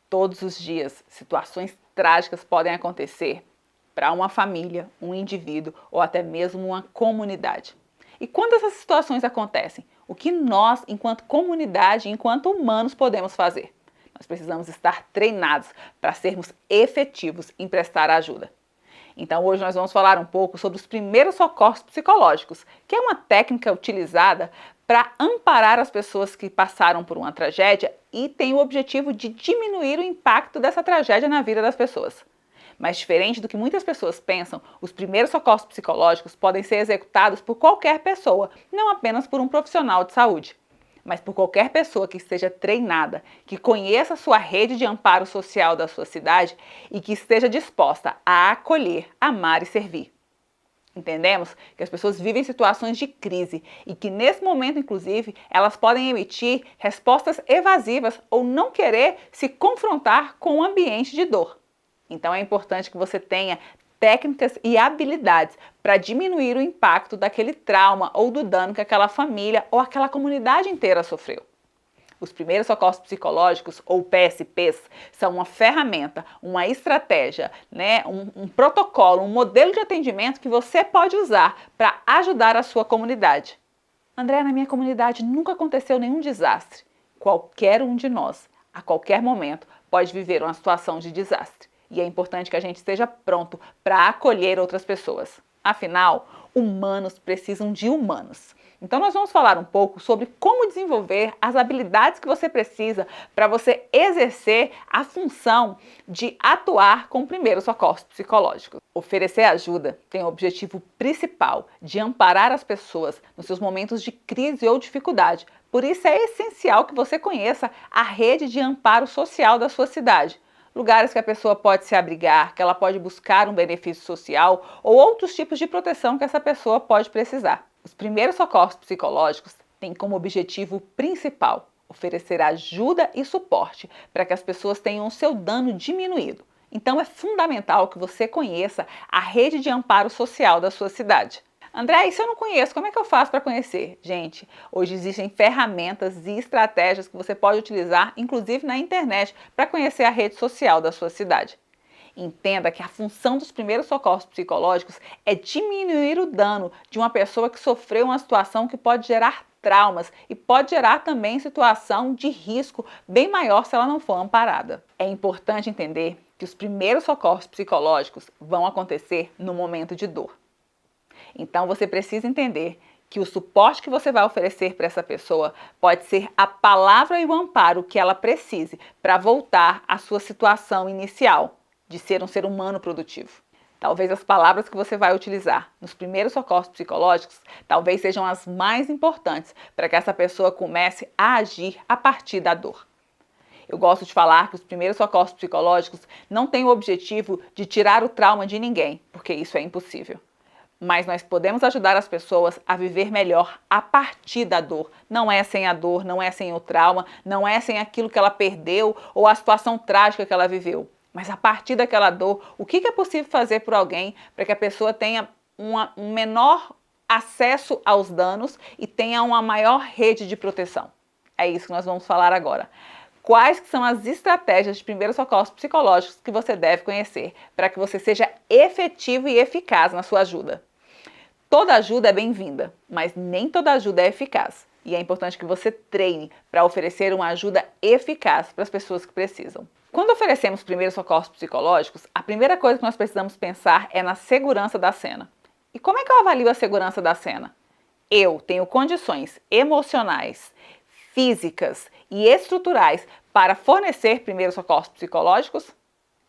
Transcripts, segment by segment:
Todos os dias, situações trágicas podem acontecer para uma família, um indivíduo ou até mesmo uma comunidade. E quando essas situações acontecem, o que nós, enquanto comunidade, enquanto humanos, podemos fazer? Nós precisamos estar treinados para sermos efetivos em prestar ajuda. Então hoje nós vamos falar um pouco sobre os primeiros socorros psicológicos, que é uma técnica utilizada para amparar as pessoas que passaram por uma tragédia e tem o objetivo de diminuir o impacto dessa tragédia na vida das pessoas. Mas diferente do que muitas pessoas pensam, os primeiros socorros psicológicos podem ser executados por qualquer pessoa, não apenas por um profissional de saúde, mas por qualquer pessoa que esteja treinada, que conheça a sua rede de amparo social da sua cidade e que esteja disposta a acolher, amar e servir. Entendemos que as pessoas vivem situações de crise e que nesse momento, inclusive, elas podem emitir respostas evasivas ou não querer se confrontar com o ambiente de dor. Então é importante que você tenha técnicas e habilidades para diminuir o impacto daquele trauma ou do dano que aquela família ou aquela comunidade inteira sofreu. Os primeiros socorros psicológicos, ou PSPs, são uma ferramenta, uma estratégia, um protocolo, um modelo de atendimento que você pode usar para ajudar a sua comunidade. André, na minha comunidade nunca aconteceu nenhum desastre. Qualquer um de nós, a qualquer momento, pode viver uma situação de desastre. E é importante que a gente esteja pronto para acolher outras pessoas. Afinal, humanos precisam de humanos. Então nós vamos falar um pouco sobre como desenvolver as habilidades que você precisa para você exercer a função de atuar com primeiros socorros psicológicos. Oferecer ajuda tem o objetivo principal de amparar as pessoas nos seus momentos de crise ou dificuldade. Por isso é essencial que você conheça a rede de amparo social da sua cidade. Lugares que a pessoa pode se abrigar, que ela pode buscar um benefício social ou outros tipos de proteção que essa pessoa pode precisar. Os primeiros socorros psicológicos têm como objetivo principal oferecer ajuda e suporte para que as pessoas tenham o seu dano diminuído. Então é fundamental que você conheça a rede de amparo social da sua cidade. André, isso eu não conheço, como é que eu faço para conhecer? Gente, hoje existem ferramentas e estratégias que você pode utilizar, inclusive na internet, para conhecer a rede social da sua cidade. Entenda que a função dos primeiros socorros psicológicos é diminuir o dano de uma pessoa que sofreu uma situação que pode gerar traumas e pode gerar também situação de risco bem maior se ela não for amparada. É importante entender que os primeiros socorros psicológicos vão acontecer no momento de dor. Então você precisa entender que o suporte que você vai oferecer para essa pessoa pode ser a palavra e o amparo que ela precise para voltar à sua situação inicial de ser um ser humano produtivo. Talvez as palavras que você vai utilizar nos primeiros socorros psicológicos talvez sejam as mais importantes para que essa pessoa comece a agir a partir da dor. Eu gosto de falar que os primeiros socorros psicológicos não têm o objetivo de tirar o trauma de ninguém, porque isso é impossível. Mas nós podemos ajudar as pessoas a viver melhor a partir da dor. Não é sem a dor, não é sem o trauma, não é sem aquilo que ela perdeu ou a situação trágica que ela viveu. Mas a partir daquela dor, o que é possível fazer por alguém para que a pessoa tenha um menor acesso aos danos e tenha uma maior rede de proteção? É isso que nós vamos falar agora. Quais são as estratégias de primeiros socorros psicológicos que você deve conhecer para que você seja efetivo e eficaz na sua ajuda? Toda ajuda é bem-vinda, mas nem toda ajuda é eficaz. E é importante que você treine para oferecer uma ajuda eficaz para as pessoas que precisam. Quando oferecemos primeiros socorros psicológicos, a primeira coisa que nós precisamos pensar é na segurança da cena. E como é que eu avalio a segurança da cena? Eu tenho condições emocionais, físicas e estruturais para fornecer primeiros socorros psicológicos?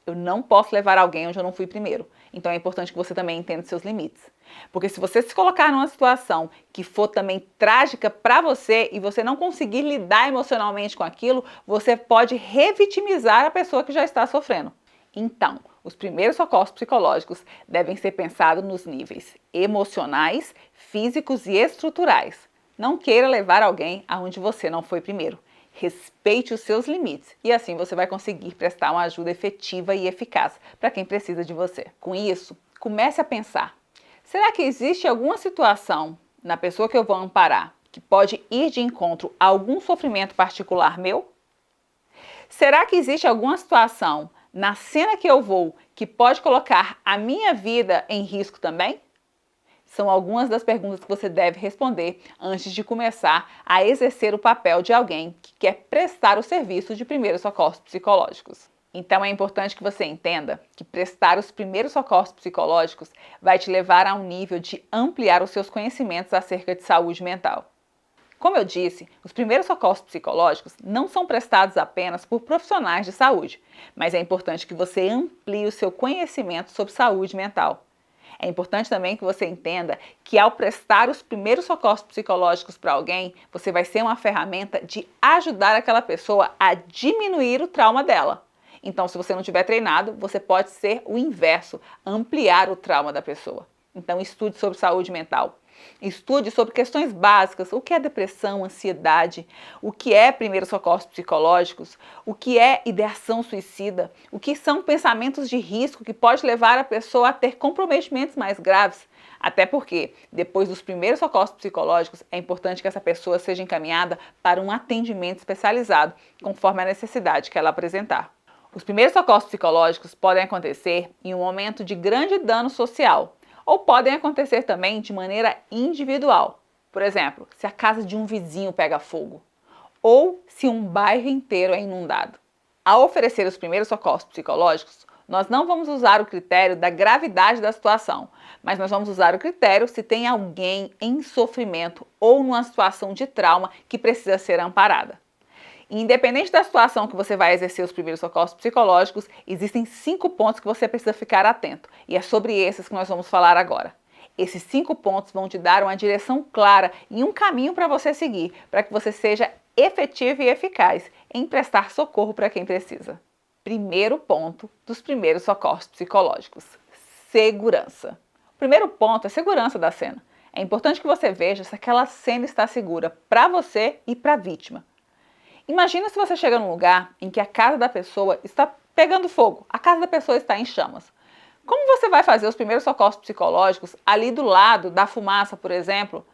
Eu não posso levar alguém onde eu não fui primeiro. Então é importante que você também entenda seus limites. Porque se você se colocar numa situação que for também trágica para você e você não conseguir lidar emocionalmente com aquilo, você pode revitimizar a pessoa que já está sofrendo. Então, os primeiros socorros psicológicos devem ser pensados nos níveis emocionais, físicos e estruturais. Não queira levar alguém aonde você não foi primeiro. Respeite os seus limites e assim você vai conseguir prestar uma ajuda efetiva e eficaz para quem precisa de você. Com isso, comece a pensar: será que existe alguma situação na pessoa que eu vou amparar que pode ir de encontro a algum sofrimento particular meu? Será que existe alguma situação na cena que eu vou que pode colocar a minha vida em risco também? São algumas das perguntas que você deve responder antes de começar a exercer o papel de alguém que quer prestar o serviço de primeiros socorros psicológicos. Então é importante que você entenda que prestar os primeiros socorros psicológicos vai te levar a um nível de ampliar os seus conhecimentos acerca de saúde mental. Como eu disse, os primeiros socorros psicológicos não são prestados apenas por profissionais de saúde, mas é importante que você amplie o seu conhecimento sobre saúde mental. É importante também que você entenda que ao prestar os primeiros socorros psicológicos para alguém, você vai ser uma ferramenta de ajudar aquela pessoa a diminuir o trauma dela. Então, se você não tiver treinado, você pode ser o inverso, ampliar o trauma da pessoa. Então, estude sobre saúde mental. Estude sobre questões básicas, o que é depressão, ansiedade, o que é primeiros socorros psicológicos, o que é ideação suicida, o que são pensamentos de risco que pode levar a pessoa a ter comprometimentos mais graves. Até porque, depois dos primeiros socorros psicológicos, é importante que essa pessoa seja encaminhada para um atendimento especializado, conforme a necessidade que ela apresentar. Os primeiros socorros psicológicos podem acontecer em um momento de grande dano social, ou podem acontecer também de maneira individual. Por exemplo, se a casa de um vizinho pega fogo, ou se um bairro inteiro é inundado. Ao oferecer os primeiros socorros psicológicos, nós não vamos usar o critério da gravidade da situação, mas nós vamos usar o critério se tem alguém em sofrimento ou numa situação de trauma que precisa ser amparada. Independente da situação que você vai exercer os primeiros socorros psicológicos, existem 5 pontos que você precisa ficar atento. E é sobre esses que nós vamos falar agora. Esses 5 pontos vão te dar uma direção clara e um caminho para você seguir, para que você seja efetivo e eficaz em prestar socorro para quem precisa. Primeiro ponto dos primeiros socorros psicológicos: segurança. O primeiro ponto é segurança da cena. É importante que você veja se aquela cena está segura para você e para a vítima. Imagina se você chega num lugar em que a casa da pessoa está pegando fogo, a casa da pessoa está em chamas. Como você vai fazer os primeiros socorros psicológicos ali do lado da fumaça, por exemplo,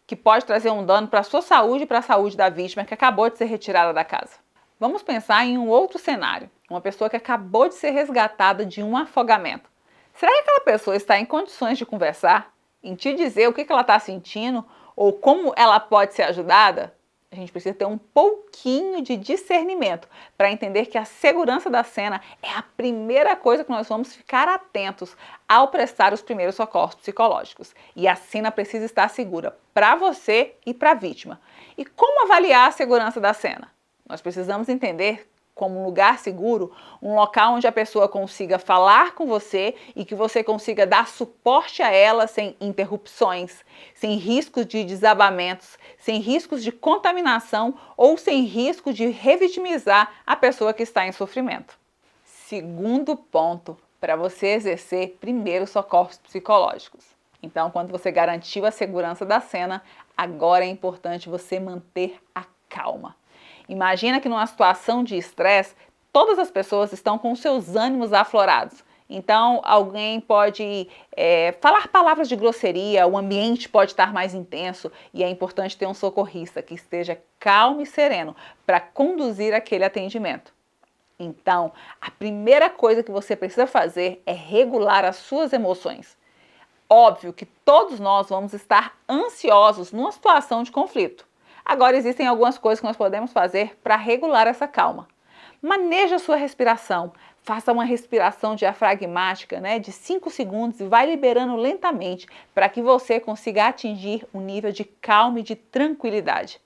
que pode trazer um dano para a sua saúde e para a saúde da vítima que acabou de ser retirada da casa? Vamos pensar em um outro cenário, uma pessoa que acabou de ser resgatada de um afogamento. Será que aquela pessoa está em condições de conversar, em te dizer o que ela está sentindo ou como ela pode ser ajudada? A gente precisa ter um pouquinho de discernimento para entender que a segurança da cena é a primeira coisa que nós vamos ficar atentos ao prestar os primeiros socorros psicológicos. E a cena precisa estar segura para você e para a vítima. E como avaliar a segurança da cena? Nós precisamos entender como um lugar seguro, um local onde a pessoa consiga falar com você e que você consiga dar suporte a ela sem interrupções, sem riscos de desabamentos, sem riscos de contaminação ou sem risco de revitimizar a pessoa que está em sofrimento. Segundo ponto para você exercer primeiros socorros psicológicos. Então, quando você garantiu a segurança da cena, agora é importante você manter a calma. Imagina que numa situação de estresse, todas as pessoas estão com seus ânimos aflorados. Então, alguém pode falar palavras de grosseria, o ambiente pode estar mais intenso e é importante ter um socorrista que esteja calmo e sereno para conduzir aquele atendimento. Então, a primeira coisa que você precisa fazer é regular as suas emoções. Óbvio que todos nós vamos estar ansiosos numa situação de conflito. Agora, existem algumas coisas que nós podemos fazer para regular essa calma. Maneje a sua respiração. Faça uma respiração diafragmática, de 5 segundos e vai liberando lentamente para que você consiga atingir um nível de calma e de tranquilidade.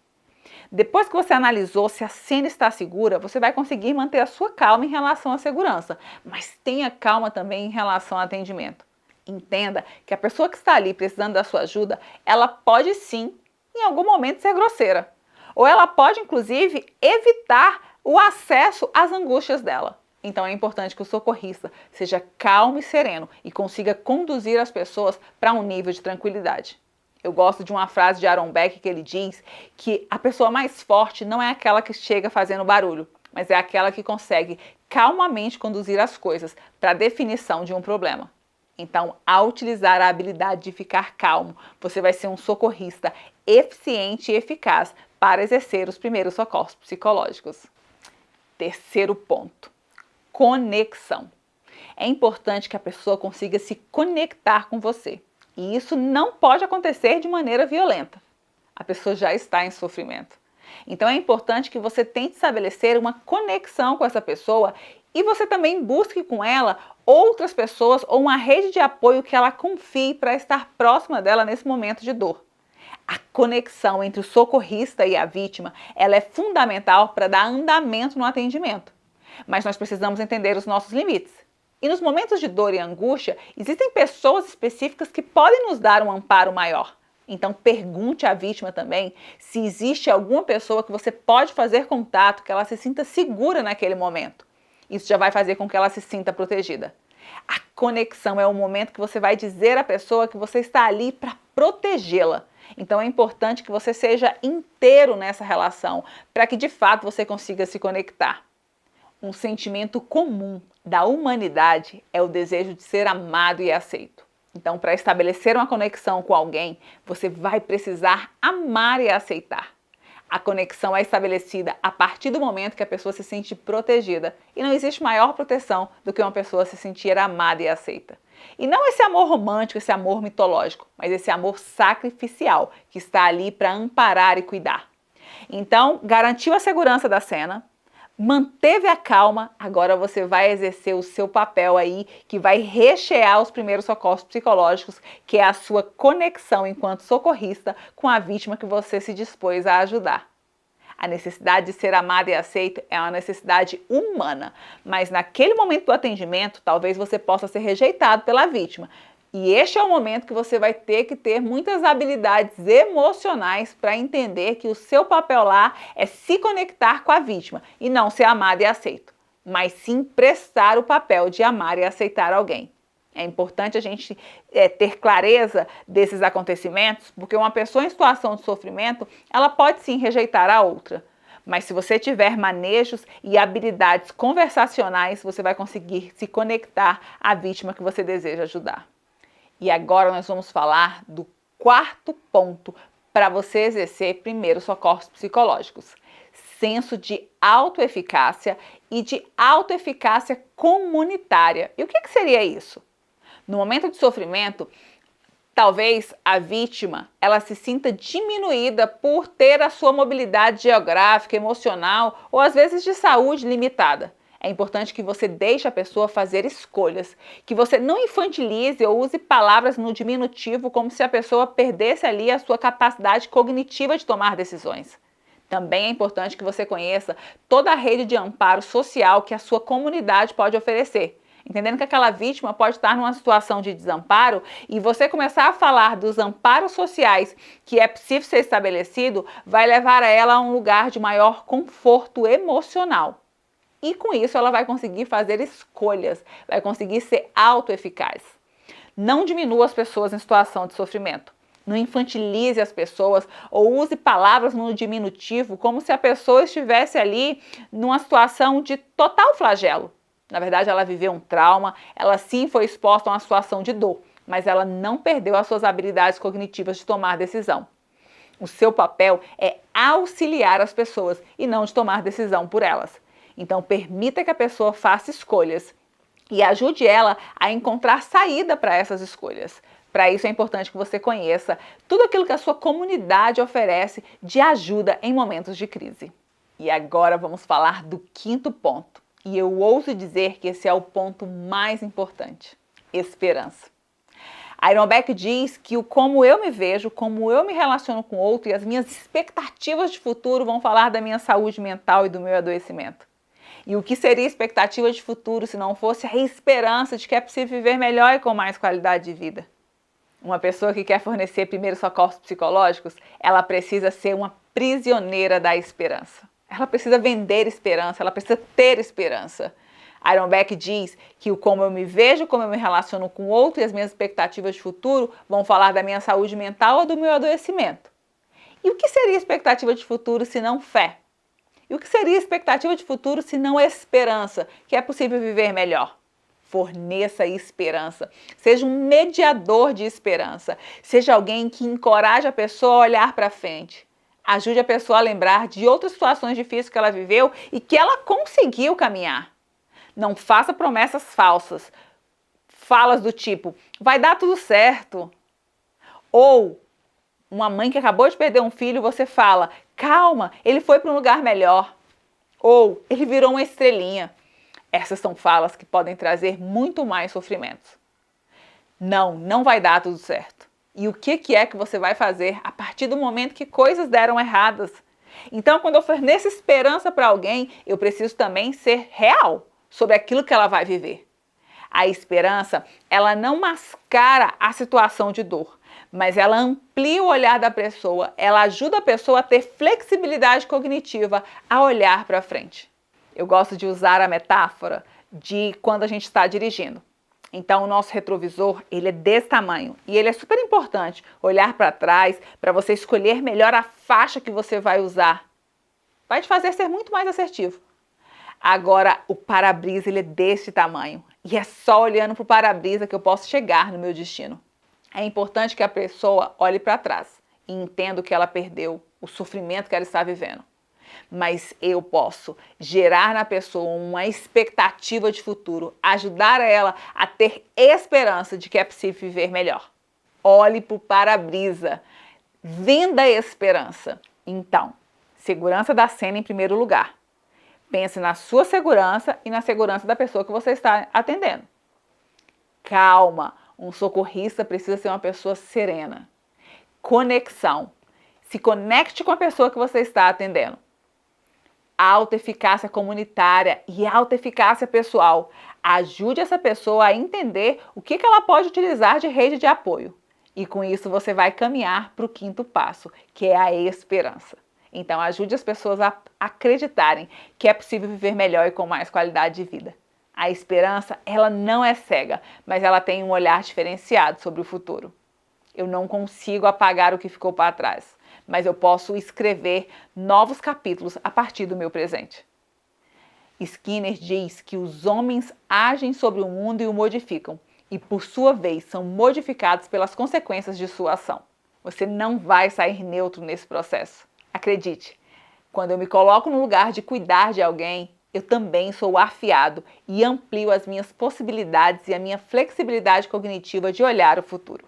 Depois que você analisou se a cena está segura, você vai conseguir manter a sua calma em relação à segurança, mas tenha calma também em relação ao atendimento. Entenda que a pessoa que está ali precisando da sua ajuda, ela pode sim em algum momento ser grosseira. Ou ela pode, inclusive, evitar o acesso às angústias dela. Então é importante que o socorrista seja calmo e sereno e consiga conduzir as pessoas para um nível de tranquilidade. Eu gosto de uma frase de Aaron Beck que ele diz que a pessoa mais forte não é aquela que chega fazendo barulho, mas é aquela que consegue calmamente conduzir as coisas para a definição de um problema. Então, ao utilizar a habilidade de ficar calmo, você vai ser um socorrista eficiente e eficaz para exercer os primeiros socorros psicológicos. Terceiro ponto: conexão. É importante que a pessoa consiga se conectar com você. E isso não pode acontecer de maneira violenta. A pessoa já está em sofrimento. Então é importante que você tente estabelecer uma conexão com essa pessoa e você também busque com ela outras pessoas ou uma rede de apoio que ela confie para estar próxima dela nesse momento de dor. A conexão entre o socorrista e a vítima, ela é fundamental para dar andamento no atendimento. Mas nós precisamos entender os nossos limites. E nos momentos de dor e angústia, existem pessoas específicas que podem nos dar um amparo maior. Então pergunte à vítima também se existe alguma pessoa que você pode fazer contato, que ela se sinta segura naquele momento. Isso já vai fazer com que ela se sinta protegida. A conexão é o momento que você vai dizer à pessoa que você está ali para protegê-la. Então é importante que você seja inteiro nessa relação, para que de fato você consiga se conectar. Um sentimento comum da humanidade é o desejo de ser amado e aceito. Então, para estabelecer uma conexão com alguém, você vai precisar amar e aceitar. A conexão é estabelecida a partir do momento que a pessoa se sente protegida. E não existe maior proteção do que uma pessoa se sentir amada e aceita. E não esse amor romântico, esse amor mitológico, mas esse amor sacrificial que está ali para amparar e cuidar. Então, garantiu a segurança da cena, manteve a calma, agora você vai exercer o seu papel aí, que vai rechear os primeiros socorros psicológicos, que é a sua conexão enquanto socorrista com a vítima que você se dispôs a ajudar. A necessidade de ser amado e aceito é uma necessidade humana, mas naquele momento do atendimento, talvez você possa ser rejeitado pela vítima. E este é o momento que você vai ter que ter muitas habilidades emocionais para entender que o seu papel lá é se conectar com a vítima e não ser amado e aceito, mas sim prestar o papel de amar e aceitar alguém. É importante a gente ter clareza desses acontecimentos, porque uma pessoa em situação de sofrimento, ela pode sim rejeitar a outra. Mas se você tiver manejos e habilidades conversacionais, você vai conseguir se conectar à vítima que você deseja ajudar. E agora nós vamos falar do quarto ponto para você exercer primeiros socorros psicológicos: senso de autoeficácia e de autoeficácia comunitária. E o que seria isso? No momento de sofrimento, talvez a vítima ela se sinta diminuída por ter a sua mobilidade geográfica, emocional ou às vezes de saúde limitada. É importante que você deixe a pessoa fazer escolhas, que você não infantilize ou use palavras no diminutivo como se a pessoa perdesse ali a sua capacidade cognitiva de tomar decisões. Também é importante que você conheça toda a rede de amparo social que a sua comunidade pode oferecer. Entendendo que aquela vítima pode estar numa situação de desamparo e você começar a falar dos amparos sociais que é possível ser estabelecido, vai levar ela a um lugar de maior conforto emocional. E com isso ela vai conseguir fazer escolhas, vai conseguir ser autoeficaz. Não diminua as pessoas em situação de sofrimento. Não infantilize as pessoas ou use palavras no diminutivo como se a pessoa estivesse ali numa situação de total flagelo. Na verdade, ela viveu um trauma, ela sim foi exposta a uma situação de dor, mas ela não perdeu as suas habilidades cognitivas de tomar decisão. O seu papel é auxiliar as pessoas e não de tomar decisão por elas. Então, permita que a pessoa faça escolhas e ajude ela a encontrar saída para essas escolhas. Para isso é importante que você conheça tudo aquilo que a sua comunidade oferece de ajuda em momentos de crise. E agora vamos falar do quinto ponto. E eu ouso dizer que esse é o ponto mais importante: esperança. Aaron Beck diz que o como eu me vejo, como eu me relaciono com o outro e as minhas expectativas de futuro vão falar da minha saúde mental e do meu adoecimento. E o que seria expectativa de futuro se não fosse a esperança de que é possível viver melhor e com mais qualidade de vida? Uma pessoa que quer fornecer primeiros socorros psicológicos, ela precisa ser uma prisioneira da esperança. Ela precisa vender esperança, ela precisa ter esperança. Aaron Beck diz que o como eu me vejo, como eu me relaciono com o outro e as minhas expectativas de futuro vão falar da minha saúde mental ou do meu adoecimento. E o que seria expectativa de futuro se não fé? E o que seria expectativa de futuro se não esperança, que é possível viver melhor? Forneça esperança. Seja um mediador de esperança. Seja alguém que encoraje a pessoa a olhar para frente. Ajude a pessoa a lembrar de outras situações difíceis que ela viveu e que ela conseguiu caminhar. Não faça promessas falsas. Falas do tipo, vai dar tudo certo. Ou uma mãe que acabou de perder um filho, você fala, calma, ele foi para um lugar melhor. Ou ele virou uma estrelinha. Essas são falas que podem trazer muito mais sofrimentos. Não, não vai dar tudo certo. E o que é que você vai fazer a partir do momento que coisas deram erradas? Então, quando eu forneço esperança para alguém, eu preciso também ser real sobre aquilo que ela vai viver. A esperança, ela não mascara a situação de dor, mas ela amplia o olhar da pessoa, ela ajuda a pessoa a ter flexibilidade cognitiva a olhar para frente. Eu gosto de usar a metáfora de quando a gente está dirigindo. Então, o nosso retrovisor, ele é desse tamanho e ele é super importante olhar para trás para você escolher melhor a faixa que você vai usar. Vai te fazer ser muito mais assertivo. Agora, o para-brisa, ele é desse tamanho e é só olhando para o para-brisa que eu posso chegar no meu destino. É importante que a pessoa olhe para trás e entenda o que ela perdeu, o sofrimento que ela está vivendo. Mas eu posso gerar na pessoa uma expectativa de futuro, ajudar ela a ter esperança de que é possível viver melhor. Olhe para o para-brisa, venda a esperança. Então, segurança da cena em primeiro lugar. Pense na sua segurança e na segurança da pessoa que você está atendendo. Calma, um socorrista precisa ser uma pessoa serena. Conexão. Se conecte com a pessoa que você está atendendo. Autoeficácia comunitária e autoeficácia pessoal. Ajude essa pessoa a entender o que ela pode utilizar de rede de apoio. E com isso você vai caminhar para o quinto passo, que é a esperança. Então ajude as pessoas a acreditarem que é possível viver melhor e com mais qualidade de vida. A esperança, ela não é cega, mas ela tem um olhar diferenciado sobre o futuro. Eu não consigo apagar o que ficou para trás, mas eu posso escrever novos capítulos a partir do meu presente. Skinner diz que os homens agem sobre o mundo e o modificam, e por sua vez são modificados pelas consequências de sua ação. Você não vai sair neutro nesse processo. Acredite, quando eu me coloco no lugar de cuidar de alguém, eu também sou afiado e amplio as minhas possibilidades e a minha flexibilidade cognitiva de olhar o futuro.